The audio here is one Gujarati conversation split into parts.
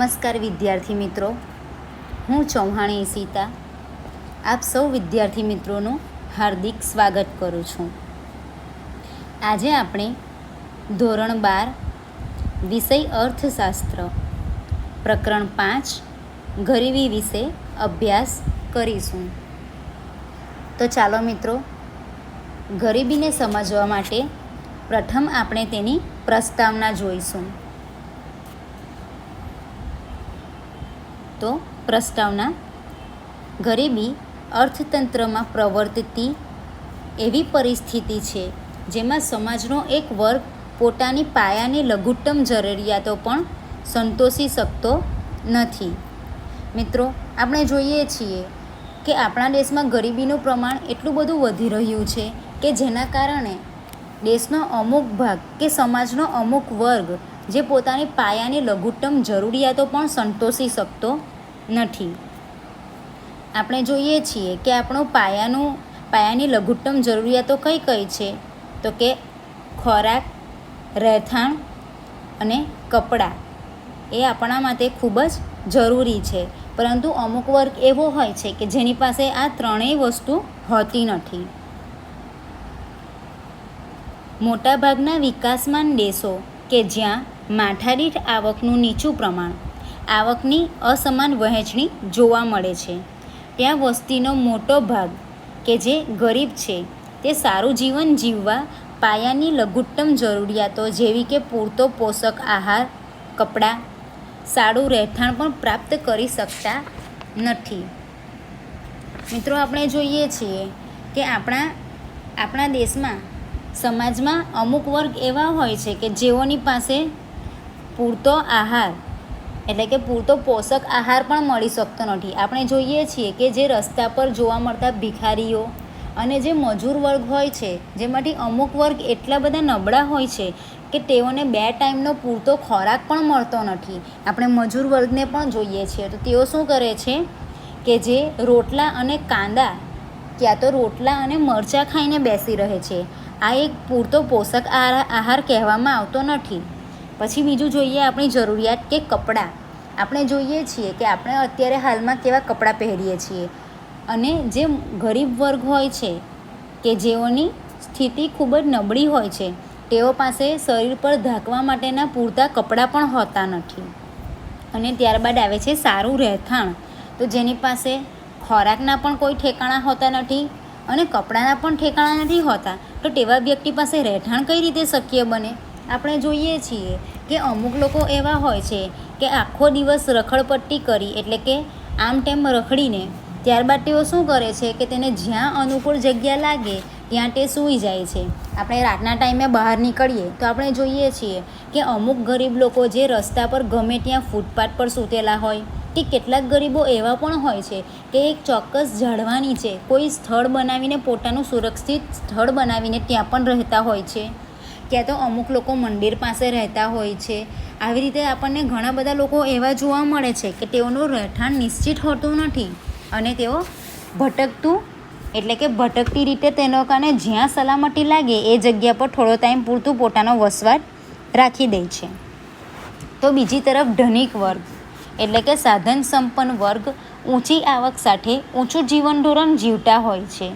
નમસ્કાર વિદ્યાર્થી મિત્રો, હું ચૌહાણી સીતા આપ સૌ વિદ્યાર્થી મિત્રોનું હાર્દિક સ્વાગત કરું છું. આજે આપણે ધોરણ 12 વિષય અર્થશાસ્ત્ર પ્રકરણ 5 ગરીબી વિશે અભ્યાસ કરીશું. તો ચાલો મિત્રો, ગરીબીને સમજવા માટે પ્રથમ આપણે તેની પ્રસ્તાવના જોઈશું. તો પ્રસ્તાવના: ગરીબી અર્થતંત્રમાં પ્રવર્તતી એવી પરિસ્થિતિ છે જેમાં સમાજનો એક વર્ગ પોતાની પાયાની લઘુત્તમ જરૂરિયાતો પણ સંતોષી શકતો નથી. મિત્રો, આપણે જોઈએ છીએ કે આપણા દેશમાં ગરીબીનું પ્રમાણ એટલું બધું વધી રહ્યું છે કે જેના કારણે દેશનો અમુક ભાગ કે સમાજનો અમુક વર્ગ જે પોતાની પાયાની લઘુત્તમ જરૂરિયાતો પણ સંતોષી શકતો નથી. આપણે જોઈએ છીએ કે આપણું પાયાની લઘુત્તમ જરૂરિયાતો કઈ કઈ છે? તો કે ખોરાક, રહેઠાણ અને કપડાં એ આપણા માટે ખૂબ જ જરૂરી છે. પરંતુ અમુક વર્ગ એવો હોય છે કે જેની પાસે આ ત્રણેય વસ્તુ હોતી નથી. મોટાભાગના વિકાસમાન દેશો કે જ્યાં માથાદીઠ આવકનું નીચું પ્રમાણ, આવકની અસમાન વહેંચણી જોવા મળે છે, ત્યાં વસ્તીનો મોટો ભાગ કે જે ગરીબ છે તે સારું જીવન જીવવા પાયાની લઘુત્તમ જરૂરિયાતો જેવી કે પૂરતો પોષક આહાર, કપડાં, સારું રહેઠાણ પણ પ્રાપ્ત કરી શકતા નથી. મિત્રો, આપણે જોઈએ છીએ કે આપણા દેશમાં સમાજમાં અમુક વર્ગ એવા હોય છે કે જેઓની પાસે પૂરતો આહાર એટલે કે પૂરતો પોષક આહાર પણ મળી શકતો નથી. આપણે જોઈએ છીએ કે જે રસ્તા પર જોવા મળતા ભિખારીઓ અને જે મજૂર વર્ગ હોય છે, જેમાંથી અમુક વર્ગ એટલા બધા નબળા હોય છે કે તેઓને 2 ટાઈમનો પૂરતો ખોરાક પણ મળતો નથી. આપણે મજૂર વર્ગને પણ જોઈએ છીએ તો તેઓ શું કરે છે કે જે રોટલા અને કાંદા ક્યાં તો રોટલા અને મરચાં ખાઈને બેસી રહે છે. આ એક પૂરતો પોષક આહાર કહેવામાં આવતો નથી. પછી બીજું જોઈએ આપણી જરૂરિયાત કે કપડાં. આપણે જોઈએ છીએ કે આપણે અત્યારે હાલમાં કેવા કપડાં પહેરીએ છીએ, અને જે ગરીબ વર્ગ હોય છે કે જેઓની સ્થિતિ ખૂબ જ નબળી હોય છે, તેઓ પાસે શરીર પર ઢાંકવા માટેના પૂરતા કપડાં પણ હોતા નથી. અને ત્યારબાદ આવે છે સારું રહેઠાણ. તો જેની પાસે ખોરાકના પણ કોઈ ઠેકાણા હોતા નથી અને કપડાના પણ ઠેકાણા નથી હોતા, તો તેવા વ્યક્તિ પાસે રહેઠાણ કઈ રીતે શક્ય બને? આપણે જોઈએ છીએ કે અમુક લોકો એવા હોય છે કે આખો દિવસ રખડપટ્ટી કરી એટલે કે આમ તેમ રખડીને ત્યારબાદ તેઓ શું કરે છે કે તેને જ્યાં અનુકૂળ જગ્યા લાગે ત્યાં તે સૂઈ જાય છે. આપણે રાતના ટાઈમે બહાર નીકળીએ તો આપણે જોઈએ છીએ કે અમુક ગરીબ લોકો જે રસ્તા પર ગમે ત્યાં ફૂટપાથ પર સૂતેલા હોય, કે કેટલાક ગરીબો એવા પણ હોય છે કે એક ચોક્કસ ઝાડવા નીચે કોઈ સ્થળ બનાવીને પોતાનું સુરક્ષિત સ્થળ બનાવીને ત્યાં પણ રહેતા હોય છે. ક્યાં તો અમુક લોકો મંદિર પાસે રહેતા હોય છે. આવી રીતે આપણને ઘણા બધા લોકો એવા જોવા મળે છે કે તેઓનું રહેઠાણ નિશ્ચિત હોતું નથી અને તેઓ ભટકતી રીતે તે લોકોને જ્યાં સલામતી લાગે એ જગ્યા પર થોડો ટાઈમ પૂરતું પોતાનો વસવાટ રાખી દે છે. તો બીજી તરફ ધનિક વર્ગ એટલે કે સાધન સંપન્ન વર્ગ ઊંચી આવક સાથે ઊંચું જીવન ધોરણ જીવતા હોય છે.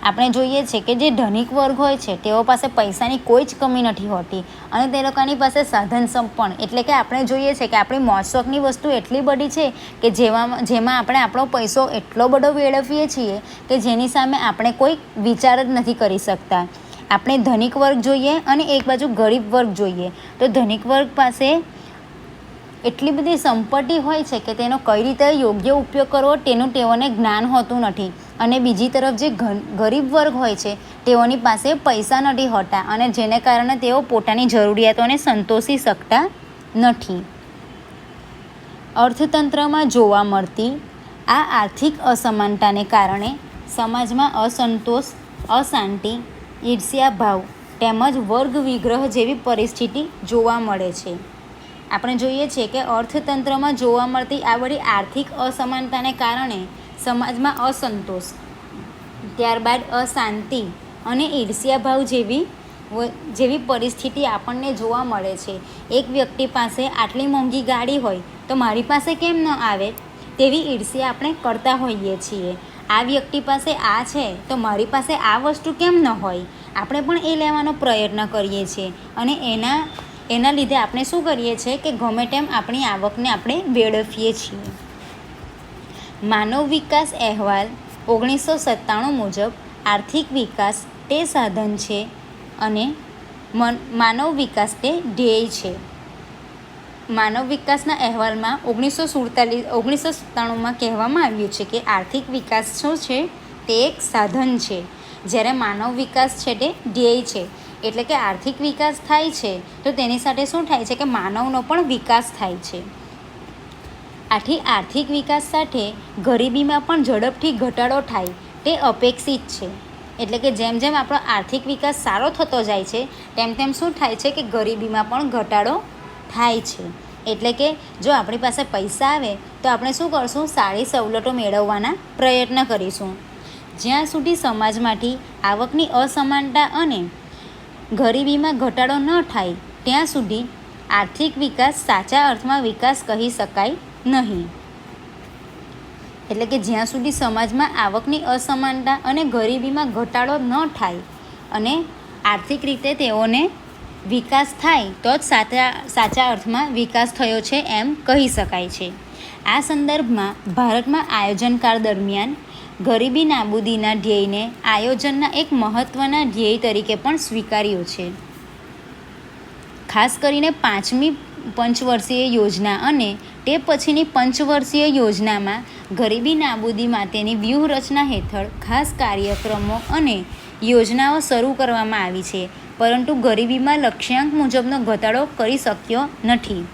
આપણે જોઈએ છીએ કે જે ધનિક વર્ગ હોય છે તેઓ પાસે પૈસાની કોઈ જ કમી નથી હોતી અને તે લોકોની પાસે સાધન સંપન્ન એટલે કે આપણે જોઈએ છીએ કે આપણી મોજ શોખની વસ્તુ એટલી બધી છે કે જેમાં આપણે આપણો પૈસો એટલો બધો વેડફીએ છીએ કે જેની સામે આપણે કોઈ વિચાર જ નથી કરી શકતા. આપણે ધનિક વર્ગ જોઈએ અને એક બાજુ ગરીબ વર્ગ જોઈએ તો ધનિક વર્ગ પાસે એટલી બધી સંપત્તિ હોય છે કે તેનો કઈ રીતે યોગ્ય ઉપયોગ કરવો તેનું તેઓને જ્ઞાન હોતું નથી. અને બીજી તરફ જે ગરીબ વર્ગ હોય છે તેઓની પાસે પૈસા નથી હોતા અને જેને કારણે તેઓ પોતાની જરૂરિયાતોને સંતોષી શકતા નથી. અર્થતંત્રમાં જોવા મળતી આ આર્થિક અસમાનતાને કારણે સમાજમાં અસંતોષ, અશાંતિ, ઈર્ષ્યાભાવ તેમજ વર્ગ વિગ્રહ જેવી પરિસ્થિતિ જોવા મળે છે. આપણે જોઈએ છીએ કે અર્થતંત્રમાં જોવા મળતી આ બધી આર્થિક અસમાનતાને કારણે સમાજમાં અસંતોષ, ત્યારબાદ અશાંતિ અને ઈર્ષ્યાભાવ જેવી જેવી પરિસ્થિતિ આપણને જોવા મળે છે. એક વ્યક્તિ પાસે આટલી મોંઘી ગાડી હોય તો મારી પાસે કેમ ન આવે, તેવી ઈર્ષ્યા આપણે કરતા હોઈએ છીએ. આ વ્યક્તિ પાસે આ છે તો મારી પાસે આ વસ્તુ કેમ ન હોય, આપણે પણ એ લેવાનો પ્રયત્ન કરીએ છીએ અને એના લીધે આપણે શું કરીએ છીએ કે ગમે તેમ આપણી આવકને આપણે વેડફીએ છીએ. માનવ વિકાસ અહેવાલ 1997 મુજબ આર્થિક વિકાસ તે સાધન છે અને માનવ વિકાસ તે ધ્યેય છે. માનવ વિકાસના અહેવાલમાં 1997માં કહેવામાં આવ્યું છે કે આર્થિક વિકાસ શું છે, તે એક સાધન છે, જ્યારે માનવ વિકાસ છે તે ધ્યેય છે. એટલે કે આર્થિક વિકાસ થાય છે તો તેની સાથે શું થાય છે કે માનવનો પણ વિકાસ થાય છે. આથી આર્થિક વિકાસ સાથે ગરીબીમાં પણ ઝડપથી ઘટાડો થાય તે અપેક્ષિત છે. એટલે કે જેમ જેમ આપણો આર્થિક વિકાસ સારો થતો જાય છે તેમ તેમ શું થાય છે કે ગરીબીમાં પણ ઘટાડો થાય છે. એટલે કે જો આપણી પાસે પૈસા આવે તો આપણે શું કરશું, સારી સવલતો મેળવવાના પ્રયત્ન કરીશું. જ્યાં સુધી સમાજમાંથી આવકની અસમાનતા અને ગરીબીમાં ઘટાડો ન થાય ત્યાં સુધી આર્થિક વિકાસ સાચા અર્થમાં વિકાસ કહી શકાય નહીં. એટલે કે જ્યાં સુધી સમાજમાં આવકની અસમાનતા અને ગરીબીમાં ઘટાડો ન થાય અને આર્થિક રીતે તેઓને વિકાસ થાય તો જ સાચા અર્થમાં વિકાસ થયો છે એમ કહી શકાય છે. આ સંદર્ભમાં ભારતમાં આયોજનકાળ દરમિયાન ગરીબી નાબૂદીના ધ્યેયને આયોજનના એક મહત્ત્વના ધ્યેય તરીકે પણ સ્વીકાર્યું છે. ખાસ કરીને 5મી પંચવર્ષીય યોજના અને તે પછીની પંચવર્ષીય યોજનામાં ગરીબી નાબૂદી માટેની વ્યૂહરચના હેઠળ ખાસ કાર્યક્રમો અને યોજનાઓ શરૂ કરવામાં આવી છે, પરંતુ ગરીબીમાં લક્ષ્યાંક મુજબનો ઘટાડો કરી શક્યો નથી.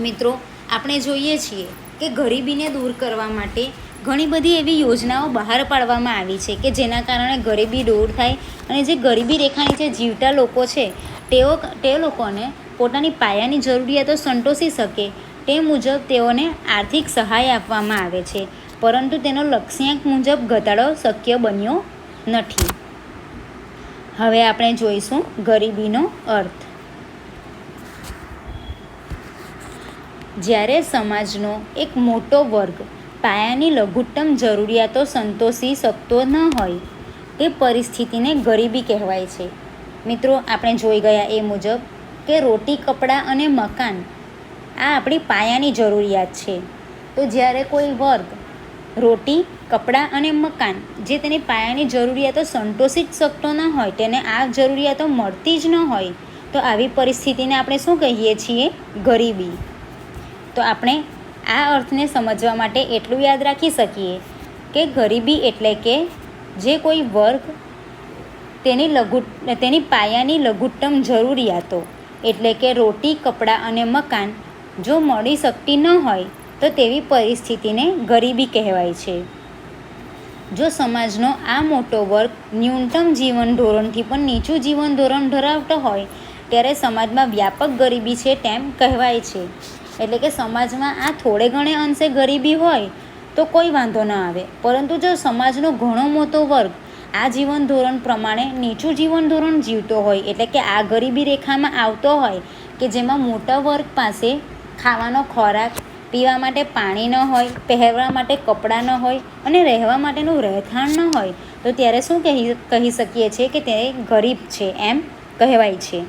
મિત્રો, આપણે જોઈએ છીએ કે ગરીબીને દૂર કરવા માટે ઘણી બધી એવી યોજનાઓ બહાર પાડવામાં આવી છે કે જેના કારણે ગરીબી દૂર થાય અને જે ગરીબી રેખા નીચે જીવતા લોકો છે તે લોકોને પોતાની પાયાની જરૂરિયાતો સંતોષી શકે તે મુજબ તેઓને આર્થિક સહાય આપવામાં આવે છે, પરંતુ તેનો લક્ષ્યાંક મુજબ ઘટાડો શક્ય બન્યો નથી. હવે આપણે જોઈશું ગરીબીનો અર્થ. જ્યારે સમાજનો એક મોટો વર્ગ પાયાની લઘુત્તમ જરૂરિયાતો સંતોષી શકતો ન હોય તે પરિસ્થિતિને ગરીબી કહેવાય છે. મિત્રો, આપણે જોઈ ગયા એ મુજબ કે રોટી, કપડાં અને મકાન આ આપણી પાયાની જરૂરિયાત છે. તો જ્યારે કોઈ વર્ગ રોટી, કપડાં અને મકાન જે તેની પાયાની જરૂરિયાતો સંતોષી જ શકતો ન હોય, તેને આ જરૂરિયાતો મળતી જ ન હોય, તો આવી પરિસ્થિતિને આપણે શું કહીએ છીએ? ગરીબી. તો આપણે આ અર્થને સમજવા માટે એટલું યાદ રાખી શકીએ કે ગરીબી એટલે કે જે કોઈ વર્ગ તેની પાયાની લઘુત્તમ જરૂરિયાતો એટલે કે રોટી, કપડાં અને મકાન જો મળી શકતી ન હોય તો તેવી પરિસ્થિતિને ગરીબી કહેવાય છે. જો સમાજનો આ મોટો વર્ગ ન્યૂનતમ જીવન ધોરણથી પણ નીચું જીવન ધોરણ ધરાવતો હોય ત્યારે સમાજમાં વ્યાપક ગરીબી છે તેમ કહેવાય છે. એટલે કે સમાજમાં આ થોડે ઘણે અંશે ગરીબી હોય તો કોઈ વાંધો ન આવે, પરંતુ જો સમાજનો ઘણો મોટો વર્ગ આ જીવન ધોરણ પ્રમાણે નીચું જીવન ધોરણ જીવતો હોય, એટલે કે આ ગરીબી રેખામાં આવતો હોય કે જેમાં મોટા વર્ગ પાસે ખાવાનો ખોરાક, પીવા માટે પાણી ન હોય, પહેરવા માટે કપડાં ન હોય અને રહેવા માટેનું રહેઠાણ ન હોય, તો ત્યારે શું કહી શકીએ છીએ કે તે ગરીબ છે એમ કહેવાય છે.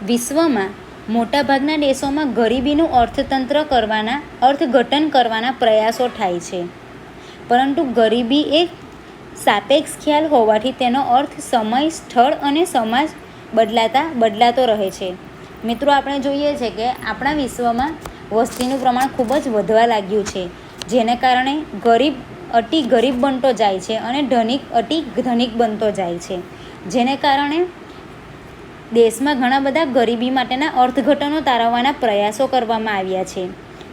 વિશ્વમાં મોટાભાગના દેશોમાં ગરીબીનું અર્થઘટન કરવાના પ્રયાસો થાય છે, પરંતુ ગરીબી એક સાપેક્ષ ખ્યાલ હોવાથી તેનો અર્થ સમય, સ્થળ અને સમાજ બદલાતો રહે છે. મિત્રો, આપણે જોઈએ છે કે આપણા વિશ્વમાં વસ્તીનું પ્રમાણ ખૂબ જ વધવા લાગ્યું છે, જેને કારણે ગરીબ અતિ ગરીબ બનતો જાય છે અને ધનિક અતિ ધનિક બનતો જાય છે, જેને કારણે દેશમાં ઘણા બધા ગરીબી માટેના અર્થઘટનો તારવવાના પ્રયાસો કરવામાં આવ્યા છે,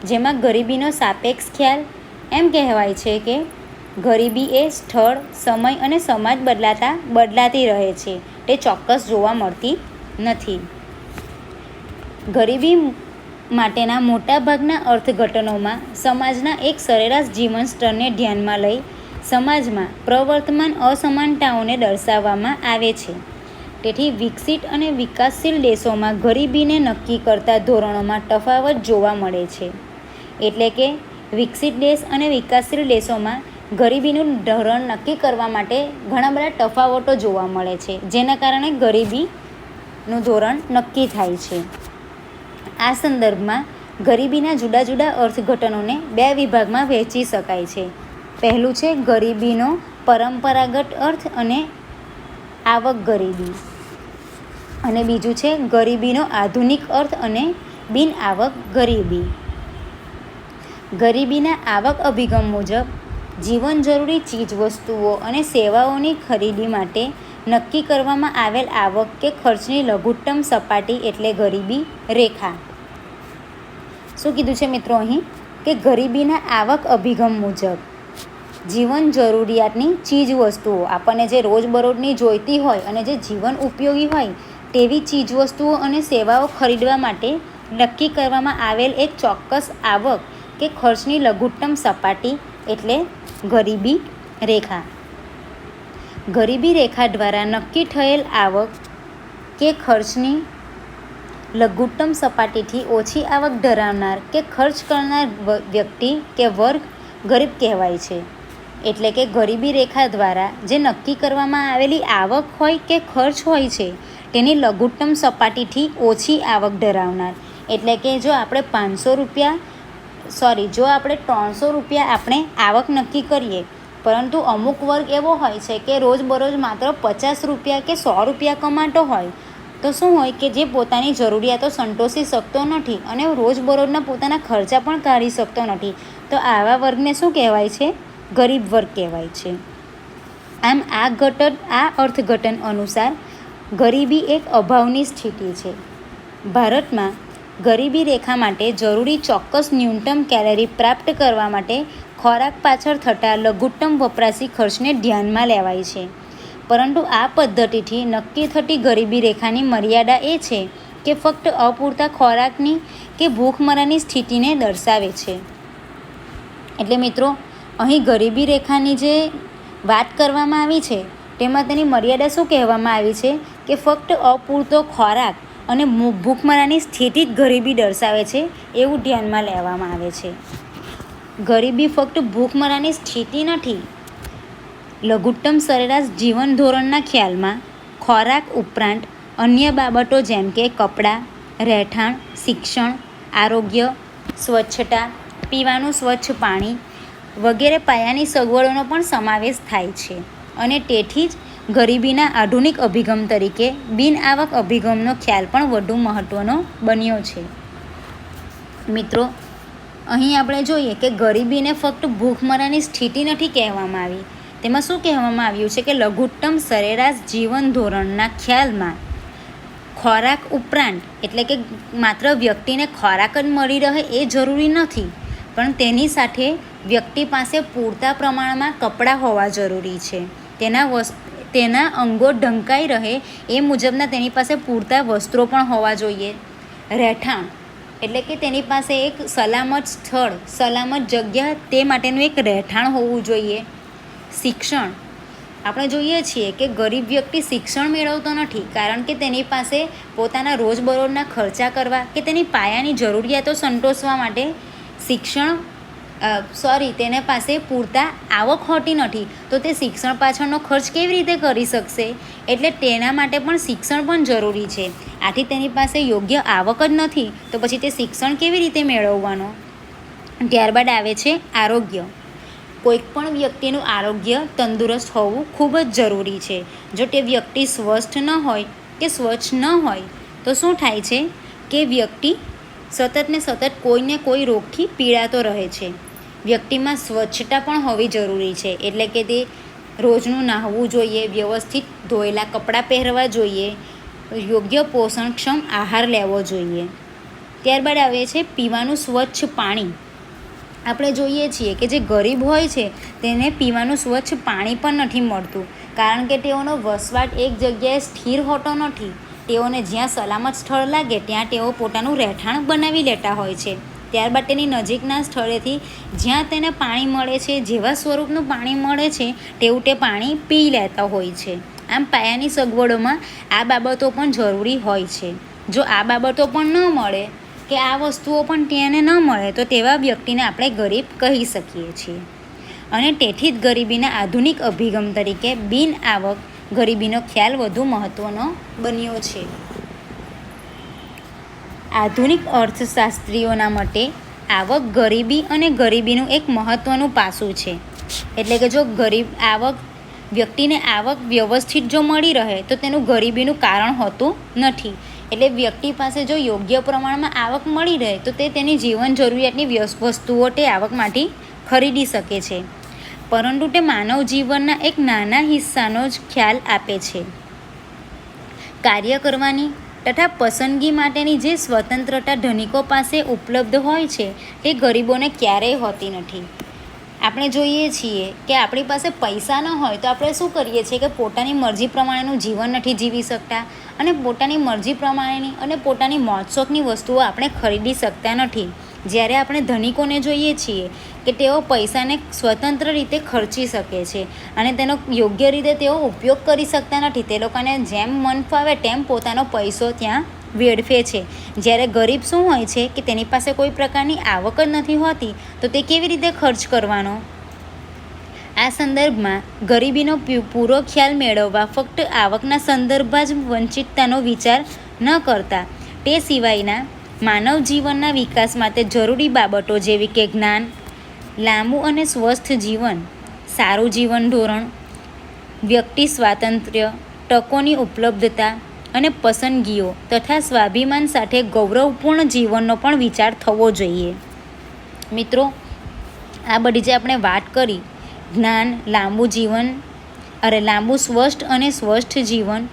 જેમાં ગરીબીનો સાપેક્ષ ખ્યાલ એમ કહેવાય છે કે ગરીબી એ સ્થળ, સમય અને સમાજ બદલાતી રહે છે, તે ચોક્કસ જોવા મળતી નથી. ગરીબી માટેના મોટાભાગના અર્થઘટનોમાં સમાજના એક સરેરાશ જીવન સ્તરને ધ્યાનમાં લઈ સમાજમાં પ્રવર્તમાન અસમાનતાઓને દર્શાવવામાં આવે છે. તેથી વિકસિત અને વિકાસશીલ દેશોમાં ગરીબીને નક્કી કરતા ધોરણોમાં તફાવત જોવા મળે છે. એટલે કે વિકસિત દેશ અને વિકાસશીલ દેશોમાં ગરીબીનું ધોરણ નક્કી કરવા માટે ઘણા બધા તફાવતો જોવા મળે છે, જેના કારણે ગરીબીનું ધોરણ નક્કી થાય છે. આ સંદર્ભમાં ગરીબીના જુદા જુદા અર્થઘટનોને 2 વિભાગમાં વહેંચી શકાય છે. પહેલું છે ગરીબીનો પરંપરાગત અર્થ અને આવક ગરીબી, અને બીજું છે ગરીબીનો આધુનિક અર્થ અને બિન આવક ગરીબી. ગરીબીના આવક અભિગમ મુજબ જીવન જરૂરી ચીજવસ્તુઓ અને સેવાઓની ખરીદી માટે નક્કી કરવામાં આવેલ આવક કે ખર્ચની લઘુત્તમ સપાટી એટલે ગરીબી રેખા. શું કીધું છે મિત્રો અહીં કે ગરીબીના આવક અભિગમ મુજબ જીવન જરૂરિયાતની ચીજવસ્તુઓ, આપણને જે રોજબરોજની જોઈતી હોય અને જે જીવન ઉપયોગી હોય તેવી ચીજવસ્તુઓ અને સેવાઓ ખરીદવા માટે નક્કી કરવામાં આવેલ એક ચોક્કસ આવક કે ખર્ચની લઘુત્તમ સપાટી એટલે ગરીબી રેખા. ગરીબી રેખા દ્વારા નક્કી થયેલ આવક કે ખર્ચની લઘુત્તમ સપાટીથી ઓછી આવક ધરાવનાર કે ખર્ચ કરનાર વ્યક્તિ કે વર્ગ ગરીબ કહેવાય છે. એટલે કે ગરીબી રેખા દ્વારા જે નક્કી કરવામાં આવેલી આવક હોય કે ખર્ચ હોય છે તેની લઘુત્તમ સપાટીથી ઓછી આવક ધરાવનાર, એટલે કે જો આપણે 300 રૂપિયા આપણે આવક નક્કી કરીએ, પરંતુ અમુક વર્ગ એવો હોય છે કે રોજબરોજ માત્ર 50 રૂપિયા કે 100 રૂપિયા કમાતો હોય, તો શું હોય કે જે પોતાની જરૂરિયાતો સંતોષી શકતો નથી અને રોજબરોજના પોતાના ખર્ચા પણ કાઢી શકતો નથી, તો આવા વર્ગને શું કહેવાય છે? ગરીબ વર્ગ કહેવાય છે. આમ આ અર્થઘટન અનુસાર ગરીબી એક અભાવની સ્થિતિ છે. ભારતમાં ગરીબી રેખા માટે જરૂરી ચોક્કસ ન્યૂનતમ કેલરી પ્રાપ્ત કરવા માટે ખોરાક પાછળ થતા લઘુત્તમ વપરાશી ખર્ચને ધ્યાનમાં લેવાય છે. પરંતુ આ પદ્ધતિથી નક્કી થતી ગરીબી રેખાની મર્યાદા એ છે કે ફક્ત અપૂરતા ખોરાકની કે ભૂખમરાની સ્થિતિને દર્શાવે છે. એટલે મિત્રો અહીં ગરીબી રેખાની જે વાત કરવામાં આવી છે તેમાં તેની મર્યાદા શું કહેવામાં આવી છે કે ફક્ત અપૂરતો ખોરાક અને ભૂખમરાની સ્થિતિ જ ગરીબી દર્શાવે છે એવું ધ્યાનમાં લેવામાં આવે છે. ગરીબી ફક્ત ભૂખમરાની સ્થિતિ નથી. લઘુત્તમ સરેરાશ જીવન ધોરણના ખ્યાલમાં ખોરાક ઉપરાંત અન્ય બાબતો જેમ કે કપડાં, રહેઠાણ, શિક્ષણ, આરોગ્ય, સ્વચ્છતા, પીવાનું સ્વચ્છ પાણી વગેરે પાયાની સગવડોનો પણ સમાવેશ થાય છે. અને તેથી જ ગરીબીના આધુનિક અભિગમ તરીકે બિન આવક અભિગમનો ખ્યાલ પણ વધુ મહત્ત્વનો બન્યો છે. મિત્રો અહીં આપણે જોઈએ કે ગરીબીને ફક્ત ભૂખમરાની સ્થિતિ નથી કહેવામાં આવી, તેમાં શું કહેવામાં આવ્યું છે કે લઘુત્તમ સરેરાશ જીવન ધોરણના ખ્યાલમાં ખોરાક ઉપરાંત, એટલે કે માત્ર વ્યક્તિને ખોરાક જ મળી રહે એ જરૂરી નથી, પણ તેની સાથે વ્યક્તિ પાસે પૂરતા પ્રમાણમાં કપડાં હોવા જરૂરી છે. તેના અંગો ઢંકાઈ રહે એ મુજબના તેની પાસે પૂરતા વસ્ત્રો પણ હોવા જોઈએ. રહેઠાણ એટલે કે તેની પાસે એક સલામત સ્થળ, સલામત જગ્યા, તે માટેનું એક રહેઠાણ હોવું જોઈએ. શિક્ષણ આપણે જોઈએ છીએ કે ગરીબ વ્યક્તિ શિક્ષણ મેળવતો નથી, કારણ કે તેની પાસે પોતાના રોજબરોજના ખર્ચા કરવા કે તેની પાયાની જરૂરિયાતો સંતોષવા માટે તેના પાસે પૂરતા આવક હોતી નથી, તો તે શિક્ષણ પાછળનો ખર્ચ કેવી રીતે કરી શકશે? એટલે તેના માટે પણ શિક્ષણ પણ જરૂરી છે. આથી તેની પાસે યોગ્ય આવક જ નથી, તો પછી તે શિક્ષણ કેવી રીતે મેળવવાનો? ત્યારબાદ આવે છે આરોગ્ય. કોઈક પણ વ્યક્તિનું આરોગ્ય તંદુરસ્ત હોવું ખૂબ જ જરૂરી છે. જો તે વ્યક્તિ સ્વસ્થ ન હોય કે સ્વચ્છ ન હોય તો શું થાય છે કે વ્યક્તિ સતત ને સતત કોઈને કોઈ રોગથી પીડાતો રહે છે. વ્યક્તિમાં સ્વચ્છતા પણ હોવી જરૂરી છે, એટલે કે તે રોજનું નહાવું જોઈએ, વ્યવસ્થિત ધોયેલા કપડાં પહેરવા જોઈએ, યોગ્ય પોષણક્ષમ આહાર લેવો જોઈએ. ત્યારબાદ આવે છે પીવાનું સ્વચ્છ પાણી. આપણે જોઈએ છીએ કે જે ગરીબ હોય છે તેને પીવાનું સ્વચ્છ પાણી પણ નથી મળતું, કારણ કે તેઓનો વસવાટ એક જગ્યાએ સ્થિર હોતો નથી. તેઓને જ્યાં સલામત સ્થળ લાગે ત્યાં તેઓ પોતાનું રહેઠાણ બનાવી લેતા હોય છે. ત્યારબાદ તેની નજીકના સ્થળેથી જ્યાં તેને પાણી મળે છે, જેવા સ્વરૂપનું પાણી મળે છે તેવું તે પાણી પી લેતા હોય છે. આમ પાયાની સગવડોમાં આ બાબતો પણ જરૂરી હોય છે. જો આ બાબતો પણ ન મળે કે આ વસ્તુઓ પણ તેને ન મળે તો તેવા વ્યક્તિને આપણે ગરીબ કહી શકીએ છીએ. અને તેથી જ ગરીબીના આધુનિક અભિગમ તરીકે બિન આવક ગરીબીનો ખ્યાલ વધુ મહત્ત્વનો બન્યો છે. આધુનિક અર્થશાસ્ત્રીઓના મતે આવક ગરીબી અને ગરીબીનું એક મહત્ત્વનું પાસું છે. એટલે કે જો વ્યક્તિને આવક વ્યવસ્થિત જો મળી રહે તો તેનું ગરીબીનું કારણ હોતું નથી. એટલે વ્યક્તિ પાસે જો યોગ્ય પ્રમાણમાં આવક મળી રહે તો તે તેની જીવન જરૂરિયાતની વસ્તુઓ તે આવકમાંથી ખરીદી શકે છે. પરંતુ તે માનવ જીવનના એક નાના હિસ્સાનો જ ખ્યાલ આપે છે. કાર્ય કરવાની તથા પસંદગી માટેની જે સ્વતંત્રતા ધનિકો પાસે ઉપલબ્ધ હોય છે તે ગરીબોને ક્યારેય હોતી નથી. આપણે જોઈએ છીએ કે આપણી પાસે પૈસા ન હોય તો આપણે શું કરીએ છીએ કે પોતાની મરજી પ્રમાણેનું જીવન નથી જીવી શકતા અને પોતાની મરજી પ્રમાણેની અને પોતાની મોજશોખની વસ્તુઓ આપણે ખરીદી શકતા નથી. જ્યારે આપણે ધનિકોને જોઈએ છીએ કે તેઓ પૈસાને સ્વતંત્ર રીતે ખર્ચી શકે છે અને તેનો યોગ્ય રીતે તેઓ ઉપયોગ કરી શકતા નથી. તે લોકોને જેમ મન ફાવે તેમ પોતાનો પૈસો ત્યાં વેડફે છે. જ્યારે ગરીબ શું હોય છે કે તેની પાસે કોઈ પ્રકારની આવક જ નથી હોતી તો તે કેવી રીતે ખર્ચ કરવાનો? આ સંદર્ભમાં ગરીબીનો પૂરો ખ્યાલ મેળવવા ફક્ત આવકના સંદર્ભમાં જ વંચિતતાનો વિચાર ન કરતા તે સિવાયના માનવ જીવનના વિકાસ માટે જરૂરી બાબતો જેવી કે જ્ઞાન, લાંબુ અને સ્વસ્થ જીવન, સારું જીવન ધોરણ, વ્યક્તિ સ્વાતંત્ર્ય, તકોની ઉપલબ્ધતા અને પસંદગીઓ તથા સ્વાભિમાન સાથે ગૌરવપૂર્ણ જીવનનો પણ વિચાર થવો જોઈએ. મિત્રો, આ બધી જે આપણે વાત કરી, જ્ઞાન, લાંબુ સ્વસ્થ અને સ્વસ્થ જીવન,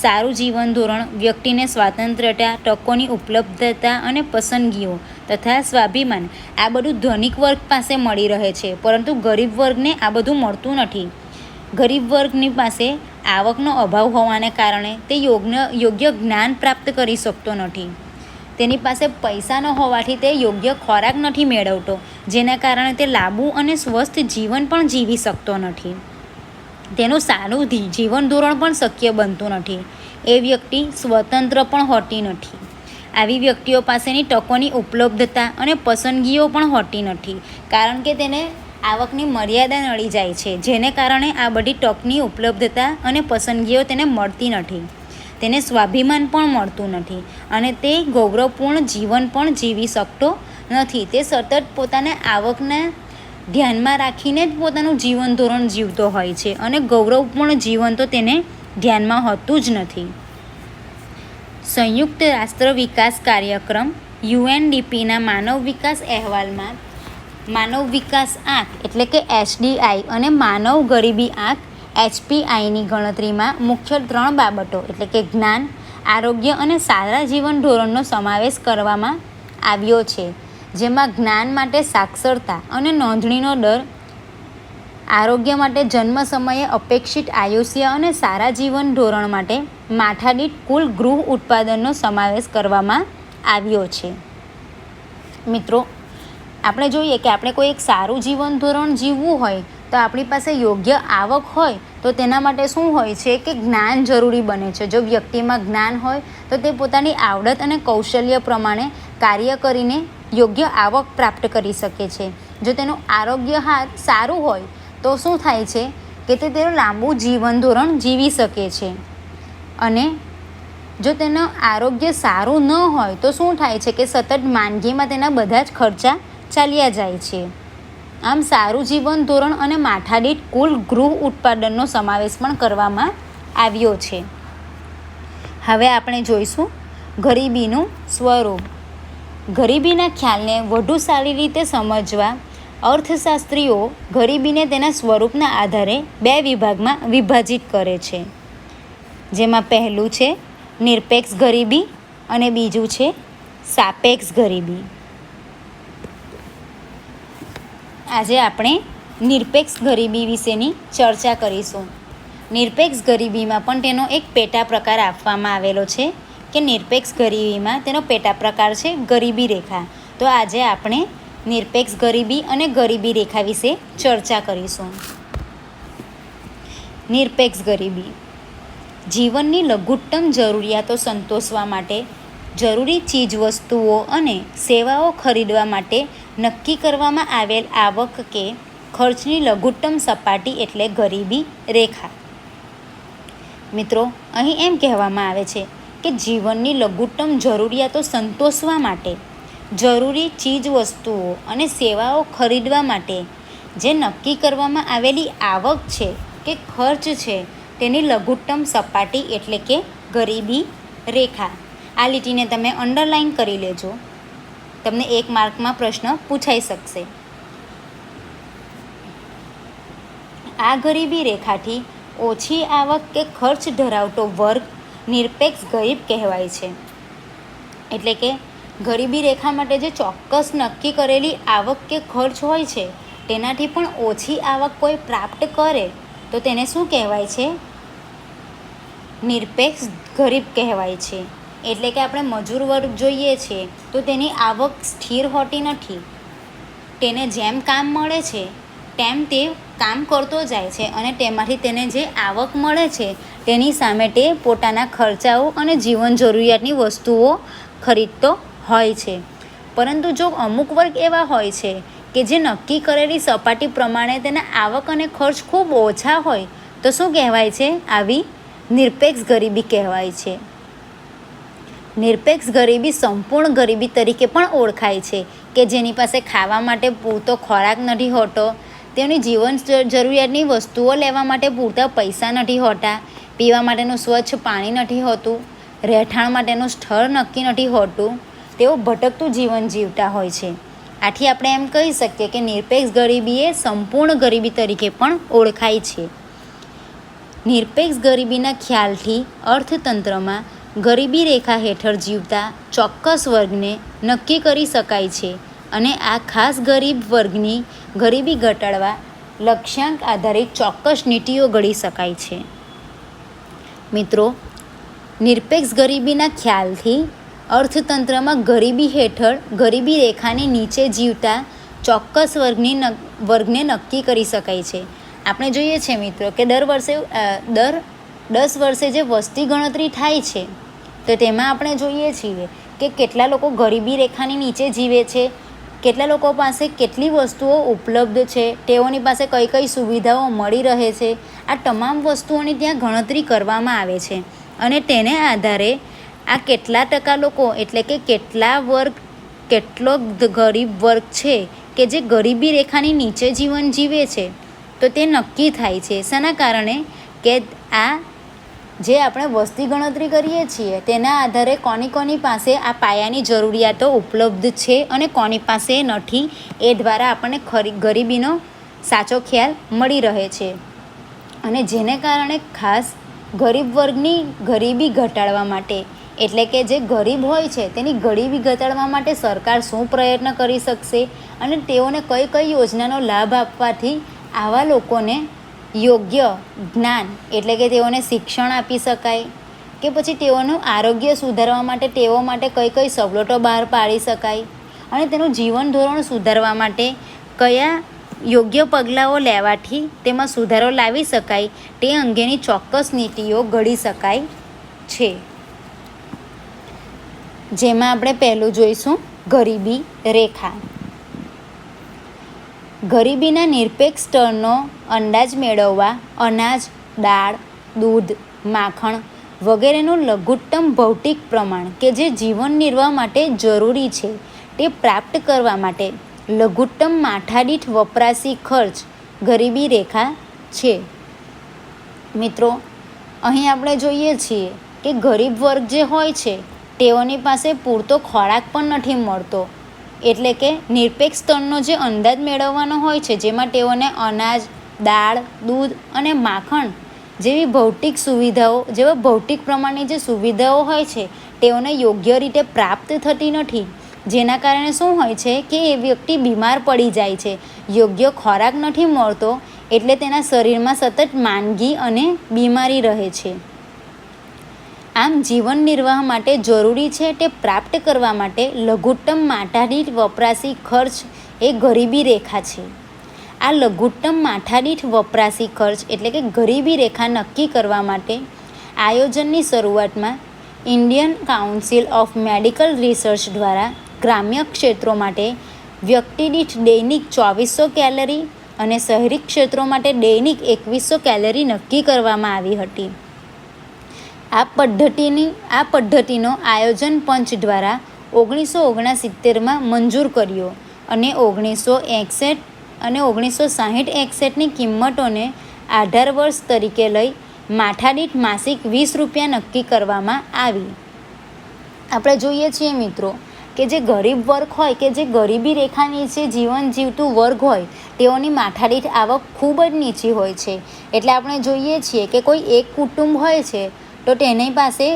સારું જીવન ધોરણ, વ્યક્તિને સ્વાતંત્ર્યતા, તકોની ઉપલબ્ધતા અને પસંદગીઓ તથા સ્વાભિમાન, આ બધું ધનિક વર્ગ પાસે મળી રહે છે, પરંતુ ગરીબ વર્ગને આ બધું મળતું નથી. ગરીબ વર્ગની પાસે આવકનો અભાવ હોવાને કારણે તે યોગ્ય જ્ઞાન પ્રાપ્ત કરી શકતો નથી. તેની પાસે પૈસા ન હોવાથી તે યોગ્ય ખોરાક નથી મેળવતો, જેના કારણે તે લાંબુ અને સ્વસ્થ જીવન પણ જીવી શકતો નથી. તેનું સારું જીવન ધોરણ પણ શક્ય બનતું નથી. એ વ્યક્તિ સ્વતંત્ર પણ હોતી નથી. આવી વ્યક્તિઓ પાસેની તકોની ઉપલબ્ધતા અને પસંદગીઓ પણ હોતી નથી, કારણ કે તેને આવકની મર્યાદા નડી જાય છે, જેને કારણે આ બધી તકની ઉપલબ્ધતા અને પસંદગીઓ તેને મળતી નથી. તેને સ્વાભિમાન પણ મળતું નથી અને તે ગૌરવપૂર્ણ જીવન પણ જીવી શકતો નથી. તે સતત પોતાના આવકને ધ્યાનમાં રાખીને જ પોતાનું જીવન ધોરણ જીવતો હોય છે અને ગૌરવપૂર્ણ જીવન તો તેને ધ્યાનમાં હોતું જ નથી. સંયુક્ત રાષ્ટ્ર વિકાસ કાર્યક્રમ UNDPના માનવ વિકાસ અહેવાલમાં માનવ વિકાસ આંક એટલે કે HDI અને માનવ ગરીબી આંક HPIની ગણતરીમાં મુખ્ય 3 બાબતો એટલે કે જ્ઞાન, આરોગ્ય અને સારા જીવન ધોરણનો સમાવેશ કરવામાં આવ્યો છે. જેમાં જ્ઞાન માટે સાક્ષરતા અને નોંધણીનો દર, આરોગ્ય માટે જન્મ સમયે અપેક્ષિત આયુષ્ય અને સારા જીવન ધોરણ માટે માથાદીઠ કુલ ગૃહ ઉત્પાદનનો સમાવેશ કરવામાં આવ્યો છે. મિત્રો, આપણે જોઈએ કે આપણે કોઈ એક સારું જીવન ધોરણ જીવવું હોય તો આપણી પાસે યોગ્ય આવક હોય તો તેના માટે શું હોય છે કે જ્ઞાન જરૂરી બને છે. જો વ્યક્તિમાં જ્ઞાન હોય તો તે પોતાની આવડત અને કૌશલ્ય પ્રમાણે કાર્ય કરીને યોગ્ય આવક પ્રાપ્ત કરી શકે છે. જો તેનું આરોગ્ય સારું હોય તો શું થાય છે કે તે તેનું લાંબુ જીવન ધોરણ જીવી શકે છે. અને જો તેનું આરોગ્ય સારું ન હોય તો શું થાય છે કે સતત માંદગીમાં તેના બધા જ ખર્ચા ચાલ્યા જાય છે. આમ સારું જીવન ધોરણ અને માથાદીઠ કુલ ગૃહ ઉત્પાદનનો સમાવેશ પણ કરવામાં આવ્યો છે. હવે આપણે જોઈશું ગરીબીનું સ્વરૂપ. ગરીબીના ખ્યાલને વધુ સારી રીતે સમજવા અર્થશાસ્ત્રીઓ ગરીબીને તેના સ્વરૂપના આધારે 2 વિભાગમાં વિભાજિત કરે છે. જેમાં પહેલું છે નિરપેક્ષ ગરીબી અને બીજું છે સાપેક્ષ ગરીબી. આજે આપણે નિરપેક્ષ ગરીબી વિશેની ચર્ચા કરીશું. નિરપેક્ષ ગરીબીમાં પણ તેનો એક પેટા પ્રકાર આપવામાં આવેલો છે કે નિરપેક્ષ ગરીબીમાં તેનો પેટા પ્રકાર છે ગરીબી રેખા. તો આજે આપણે નિરપેક્ષ ગરીબી અને ગરીબી રેખા વિશે ચર્ચા કરીશું. નિરપેક્ષ ગરીબી જીવનની લઘુત્તમ જરૂરિયાતો સંતોષવા માટે જરૂરી ચીજવસ્તુઓ અને સેવાઓ ખરીદવા માટે નક્કી કરવામાં આવેલ આવક કે ખર્ચની લઘુત્તમ સપાટી એટલે ગરીબી રેખા. મિત્રો, અહીં એમ કહેવામાં આવે છે કે જીવનની લઘુત્તમ જરૂરિયાતો સંતોષવા માટે જરૂરી ચીજવસ્તુઓ અને સેવાઓ ખરીદવા માટે જે નક્કી કરવામાં આવેલી આવક છે કે ખર્ચ છે તેની લઘુત્તમ સપાટી એટલે કે ગરીબી રેખા. આ લીટીને તમે અંડરલાઇન કરી લેજો, તમને 1 માર્કમાં પ્રશ્ન પૂછાઈ શકશે. આ ગરીબી રેખાથી ઓછી આવક કે ખર્ચ ધરાવતો વર્ગ નિરપેક્ષ ગરીબ કહેવાય છે. એટલે કે ગરીબી રેખા માટે જે ચોક્કસ નક્કી કરેલી આવક કે ખર્ચ હોય છે તેનાથી પણ ઓછી આવક કોઈ પ્રાપ્ત કરે તો તેને શું કહેવાય છે? નિરપેક્ષ ગરીબ કહેવાય છે. એટલે કે આપણે મજૂર વર્ગ જોઈએ છીએ તો તેની આવક સ્થિર હોતી નથી. તેને જેમ કામ મળે છે તેમ તે કામ કરતો જાય છે અને તેમાંથી તેને જે આવક મળે છે તેની સામે તે પોતાના ખર્ચાઓ અને જીવન જરૂરિયાતની વસ્તુઓ ખરીદતો હોય છે. પરંતુ જો અમુક વર્ગ એવા હોય છે કે જે નક્કી કરેલી સપાટી પ્રમાણે તેના આવક અને ખર્ચ ખૂબ ઓછા હોય તો શું કહેવાય છે? આવી નિરપેક્ષ ગરીબી કહેવાય છે. નિરપેક્ષ ગરીબી સંપૂર્ણ ગરીબી તરીકે પણ ઓળખાય છે કે જેની પાસે ખાવા માટે પૂરતો ખોરાક નથી હોતો, તેની જીવન જરૂરિયાતની વસ્તુઓ લેવા માટે પૂરતા પૈસા નથી હોતા, પીવા માટેનું સ્વચ્છ પાણી નથી હોતું, રહેઠાણ માટેનું સ્થળ નક્કી નથી હોતું, તેઓ ભટકતું જીવન જીવતા હોય છે. આથી આપણે એમ કહી શકીએ કે નિરપેક્ષ ગરીબી એ સંપૂર્ણ ગરીબી તરીકે પણ ઓળખાય છે. નિરપેક્ષ ગરીબીના ખ્યાલથી અર્થતંત્રમાં ગરીબી રેખા હેઠળ જીવતા ચોક્કસ વર્ગને નક્કી કરી શકાય છે અને આ ખાસ ગરીબ વર્ગની ગરીબી ઘટાડવા લક્ષ્યાંક આધારિત ચોક્કસ નીતિઓ ઘડી શકાય છે. મિત્રો, નિરપેક્ષ ગરીબીના ખ્યાલથી અર્થતંત્રમાં ગરીબી હેઠળ ગરીબી રેખાની નીચે જીવતા ચોક્કસ વર્ગને નક્કી કરી શકાય છે. આપણે જોઈએ છીએ મિત્રો કે દર 10 વર્ષે જે વસ્તી ગણતરી થાય છે તો તેમાં આપણે જોઈએ છીએ કે કેટલા લોકો ગરીબી રેખાની નીચે જીવે છે, કેટલા લોકો પાસે કેટલી વસ્તુઓ ઉપલબ્ધ છે, તેઓની પાસે કઈ કઈ સુવિધાઓ મળી રહે છે. આ તમામ વસ્તુઓની ત્યાં ગણતરી કરવામાં આવે છે અને તેને આધારે આ કેટલા ટકા લોકો એટલે કે કેટલો ગરીબ વર્ગ છે કે જે ગરીબી રેખાની નીચે જીવન જીવે છે તો તે નક્કી થાય છે. શાના કારણે? કે આ જે આપણે વસ્તી ગણતરી કરીએ છીએ તેના આધારે કોની પાસે આ પાયાની જરૂરિયાતો ઉપલબ્ધ છે અને કોની પાસે નથી, એ દ્વારા આપણને ગરીબીનો સાચો ખ્યાલ મળી રહે છે. અને જેને કારણે ખાસ ગરીબ વર્ગની ગરીબી ઘટાડવા માટે એટલે કે જે ગરીબ હોય છે તેની ગરીબી ઘટાડવા માટે સરકાર શું પ્રયત્ન કરી શકશે અને તેઓને કઈ કઈ યોજનાનો લાભ આપવાથી આવા લોકોને યોગ્ય જ્ઞાન એટલે કે તેઓને શિક્ષણ આપી શકાય કે પછી તેઓનું આરોગ્ય સુધારવા માટે તેઓ માટે કઈ કઈ સવલતો બહાર પાડી શકાય અને તેનું જીવન ધોરણ સુધારવા માટે કયા યોગ્ય પગલાંઓ લેવાથી તેમાં સુધારો લાવી શકાય તે અંગેની ચોક્કસ નીતિઓ ઘડી શકાય છે. જેમાં આપણે પહેલું જોઈશું ગરીબી રેખા. ગરીબીના નિરપેક્ષ સ્તરનો અંદાજ મેળવવા અનાજ, દાળ, દૂધ, માખણ વગેરેનું લઘુત્તમ ભૌતિક પ્રમાણ કે જે જીવન નિર્વાહ માટે જરૂરી છે તે પ્રાપ્ત કરવા માટે લઘુત્તમ માથાદીઠ વપરાશી ખર્ચ ગરીબી રેખા છે. મિત્રો, અહીં આપણે જોઈએ છીએ કે ગરીબ વર્ગ જે હોય છે તેઓની પાસે પૂરતો ખોરાક પણ નથી મળતો. એટલે કે નિરપેક્ષ સ્તરનો જે અંદાજ મેળવવાનો હોય છે જેમાં તેઓને અનાજ, દાળ, દૂધ અને માખણ જેવી ભૌતિક પ્રમાણની જે સુવિધાઓ હોય છે તેઓને યોગ્ય રીતે પ્રાપ્ત થતી નથી. જેના કારણે શું હોય છે કે એ વ્યક્તિ બીમાર પડી જાય છે. યોગ્ય ખોરાક નથી મળતો એટલે તેના શરીરમાં સતત માંદગી અને બીમારી રહે છે. આમ જીવન નિર્વાહ માટે જરૂરી છે તે પ્રાપ્ત કરવા માટે લઘુત્તમ માથાદીઠ વપરાશી ખર્ચ એ ગરીબી રેખા છે. આ લઘુત્તમ માથાદીઠ વપરાશી ખર્ચ એટલે કે ગરીબી રેખા નક્કી કરવા માટે આયોજનની શરૂઆતમાં Indian council of medical research દ્વારા ગ્રામ્ય ક્ષેત્રો માટે વ્યક્તિ દીઠ દૈનિક 2400 કેલરી અને શહેરી ક્ષેત્રો માટે દૈનિક 2100 કેલરી નક્કી કરવામાં આવી હતી. આ પદ્ધતિનો આયોજન પંચ દ્વારા 1969માં મંજૂર કર્યો અને 1961 અને 1960-61ની કિંમતોને આધાર વર્ષ તરીકે લઈ માથાદીઠ માસિક 20 રૂપિયા નક્કી કરવામાં આવી. આપણે જોઈએ છીએ મિત્રો કે જે ગરીબ વર્ગ હોય કે જે ગરીબી રેખા નીચે જીવન જીવતું વર્ગ હોય તેઓની માથાદીઠ આવક ખૂબ જ નીચી હોય છે. એટલે આપણે જોઈએ છીએ કે કોઈ એક કુટુંબ હોય છે તો તેની પાસે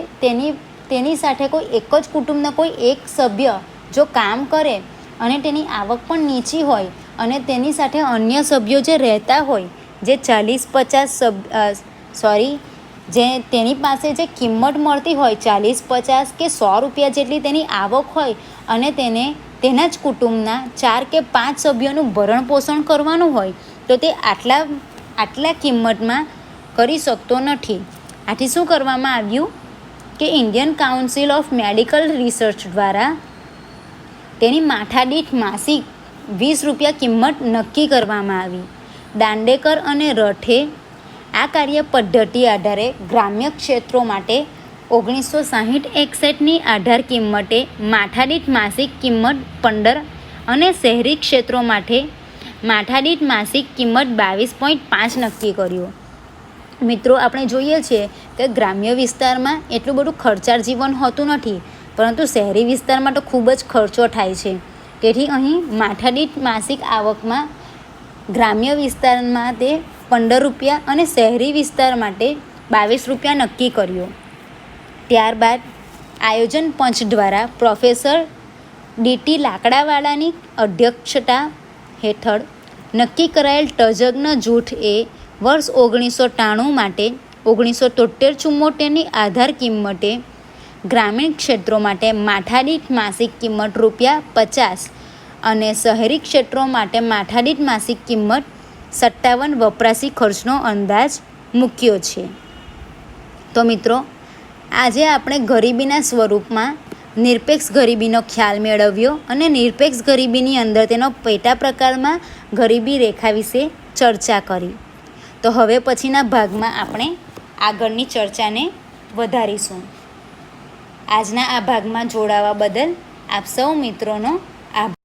તેની સાથે કોઈ એક જ કુટુંબના કોઈ એક સભ્ય જો કામ કરે અને તેની આવક પણ નીચી હોય અને તેની સાથે અન્ય સભ્યો જે રહેતા હોય જે 40-50 જે તેની પાસે જે કિંમત મળતી હોય 40-50 કે 100 રૂપિયા જેટલી તેની આવક હોય અને તેને તેના જ કુટુંબના 4 કે 5 સભ્યોનું ભરણ પોષણ કરવાનું હોય તો તે આટલા કિંમતમાં કરી શકતો નથી. આથી શું કરવામાં આવ્યું કે Indian council of medical research દ્વારા તેની માથાદીઠ માસિક 20 રૂપિયા કિંમત નક્કી કરવામાં આવી. દાંડેકર અને રથે આ કાર્ય પદ્ધતિ આધારે ગ્રામ્ય ક્ષેત્રો માટે 1960-61ની આધાર કિંમતે માથાદીઠ માસિક કિંમત 15 અને શહેરી ક્ષેત્રો માટે માથાદીઠ માસિક કિંમત 22.5 નક્કી કર્યું. મિત્રો આપણે જોઈએ છીએ કે ગ્રામ્ય વિસ્તારમાં એટલું બધું ખર્ચાળ જીવન હોતું નથી, પરંતુ શહેરી વિસ્તારમાં તો ખૂબ જ ખર્ચો થાય છે. તેથી અહીં માથાદીઠ માસિક આવકમાં ગ્રામ્ય વિસ્તારમાં તે 15 રૂપિયા અને શહેરી વિસ્તાર માટે 22 રૂપિયા નક્કી કર્યો. ત્યારબાદ આયોજન પંચ દ્વારા પ્રોફેસર ડી.ટી. લાકડાવાલાની અધ્યક્ષતા હેઠળ નક્કી કરાયેલ તજજ્ઞ જૂથે વર્ષ 1993 માટે 1973-74ની આધાર કિંમતે ગ્રામીણ ક્ષેત્રો માટે માથાદીઠ માસિક કિંમત ₹50 અને શહેરી ક્ષેત્રો માટે માથાદીઠ માસિક કિંમત 57 વપરાશી ખર્ચનો અંદાજ મૂક્યો છે. તો મિત્રો આજે આપણે ગરીબીના સ્વરૂપમાં નિરપેક્ષ ગરીબીનો ખ્યાલ મેળવ્યો અને નિરપેક્ષ ગરીબીની અંદર તેનો પેટા પ્રકારમાં ગરીબી રેખા વિશે ચર્ચા કરી. તો હવે પછીના ભાગમાં આપણે આગળની ચર્ચાને વધારીશું. આજના આ ભાગમાં જોડાવા બદલ આપ સૌ મિત્રોનો આભાર.